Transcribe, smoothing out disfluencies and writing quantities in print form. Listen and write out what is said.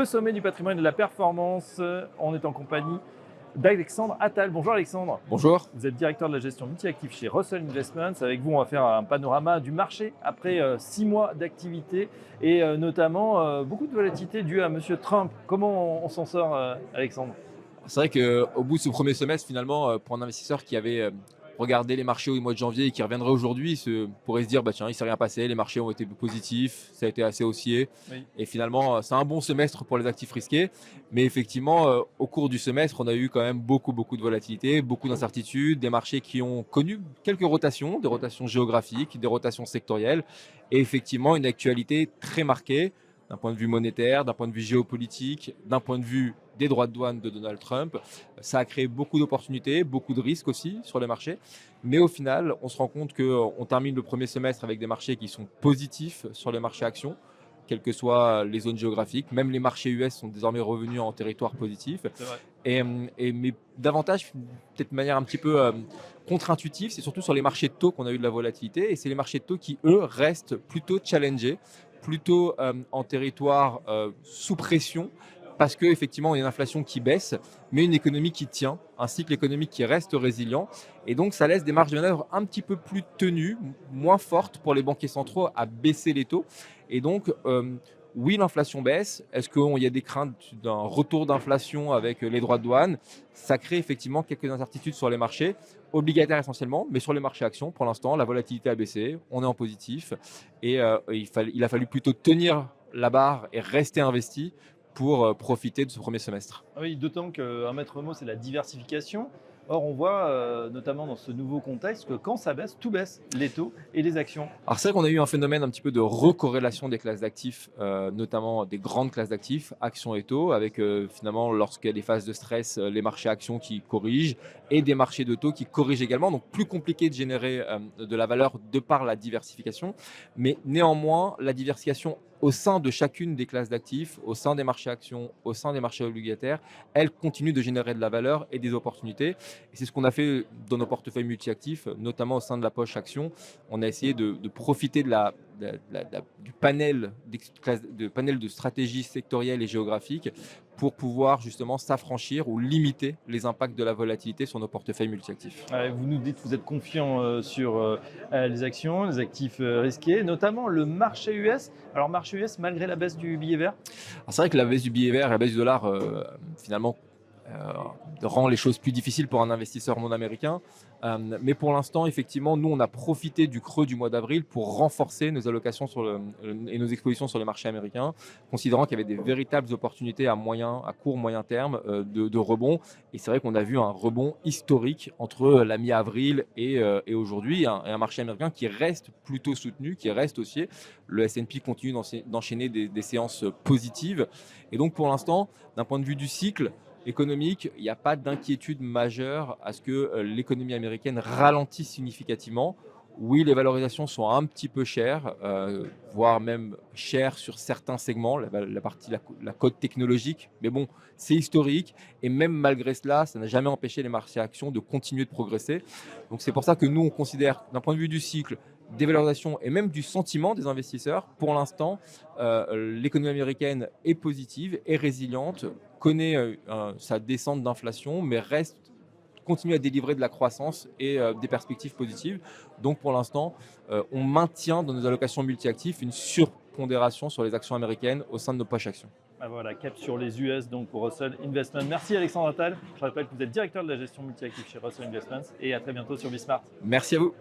Le sommet du patrimoine et de la performance. On est en compagnie d'Alexandre Attal. Bonjour Alexandre. Bonjour. Vous êtes directeur de la gestion multi-active chez Russell Investments. Avec vous, on va faire un panorama du marché après 6 mois d'activité et notamment beaucoup de volatilité due à Monsieur Trump. Comment on s'en sort, Alexandre? C'est vrai qu'au bout de ce premier semestre, finalement, pour un investisseur qui avait regardé les marchés au mois de janvier et qui reviendrait aujourd'hui, pourrait se dire bah, tiens, il ne s'est rien passé, les marchés ont été positifs, ça a été assez haussier. Oui. Et finalement, c'est un bon semestre pour les actifs risqués. Mais effectivement, au cours du semestre, on a eu quand même beaucoup de volatilité, beaucoup d'incertitudes, des marchés qui ont connu quelques rotations, des rotations géographiques, des rotations sectorielles, et effectivement une actualité très marquée d'un point de vue monétaire, d'un point de vue géopolitique, d'un point de vue des droits de douane de Donald Trump. Ça a créé beaucoup d'opportunités, beaucoup de risques aussi sur les marchés. Mais au final, on se rend compte qu'on termine le premier semestre avec des marchés qui sont positifs sur les marchés actions, quelles que soient les zones géographiques. Même les marchés US sont désormais revenus en territoire positif. C'est vrai. Mais davantage, peut-être de manière un petit peu contre-intuitive, c'est surtout sur les marchés de taux qu'on a eu de la volatilité. Et c'est les marchés de taux qui, eux, restent plutôt challengés, plutôt en territoire sous pression, parce qu'effectivement, il y a une inflation qui baisse, mais une économie qui tient, un cycle économique qui reste résilient. Et donc, ça laisse des marges de manœuvre un petit peu plus tenues, moins fortes pour les banquiers centraux à baisser les taux. Et donc, oui, l'inflation baisse. Est-ce qu'il y a des craintes d'un retour d'inflation avec les droits de douane? Ça crée effectivement quelques incertitudes sur les marchés, obligataires essentiellement, mais sur les marchés actions, pour l'instant, la volatilité a baissé, on est en positif. Et il a fallu plutôt tenir la barre et rester investi pour profiter de ce premier semestre. Ah oui, d'autant qu'un maître mot, c'est la diversification. Or, on voit, notamment dans ce nouveau contexte, que quand ça baisse, tout baisse, les taux et les actions. Alors c'est vrai qu'on a eu un phénomène un petit peu de recorrélation des classes d'actifs, notamment des grandes classes d'actifs, actions et taux, avec finalement lorsqu'il y a des phases de stress, les marchés actions qui corrigent et des marchés de taux qui corrigent également. Donc plus compliqué de générer de la valeur de par la diversification. Mais néanmoins, la diversification au sein de chacune des classes d'actifs, au sein des marchés actions, au sein des marchés obligataires, elle continue de générer de la valeur et des opportunités. Et c'est ce qu'on a fait dans nos portefeuilles multi-actifs, notamment au sein de la poche action. On a essayé de profiter du panel, panel de stratégies sectorielles et géographiques pour pouvoir justement s'affranchir ou limiter les impacts de la volatilité sur nos portefeuilles multi-actifs. Vous nous dites que vous êtes confiant sur les actions, les actifs risqués, notamment le marché US. Alors, marché US, malgré la baisse du billet vert? Alors, c'est vrai que la baisse du billet vert et la baisse du dollar, finalement, rend les choses plus difficiles pour un investisseur non américain. Mais pour l'instant, effectivement, nous, on a profité du creux du mois d'avril pour renforcer nos allocations et nos expositions sur les marchés américains, considérant qu'il y avait des véritables opportunités à court, moyen terme de rebond. Et c'est vrai qu'on a vu un rebond historique entre la mi-avril et aujourd'hui, et un marché américain qui reste plutôt soutenu, qui reste haussier. Le S&P continue d'enchaîner des séances positives. Et donc, pour l'instant, d'un point de vue du cycle économique, il n'y a pas d'inquiétude majeure à ce que l'économie américaine ralentisse significativement. Oui, les valorisations sont un petit peu chères, voire même chères sur certains segments, la cote technologique. Mais bon, c'est historique. Et même malgré cela, ça n'a jamais empêché les marchés actions de continuer de progresser. Donc c'est pour ça que nous, on considère, d'un point de vue du cycle, des valorisations et même du sentiment des investisseurs, pour l'instant, l'économie américaine est positive, est résiliente, connaît sa descente d'inflation, mais continue à délivrer de la croissance et des perspectives positives. Donc pour l'instant, on maintient dans nos allocations multi-actifs une surpondération sur les actions américaines au sein de nos poches actions. Ah voilà, cap sur les US donc pour Russell Investments. Merci Alexandre Attal. Je rappelle que vous êtes directeur de la gestion multi-active chez Russell Investments et à très bientôt sur Bismart. Merci à vous.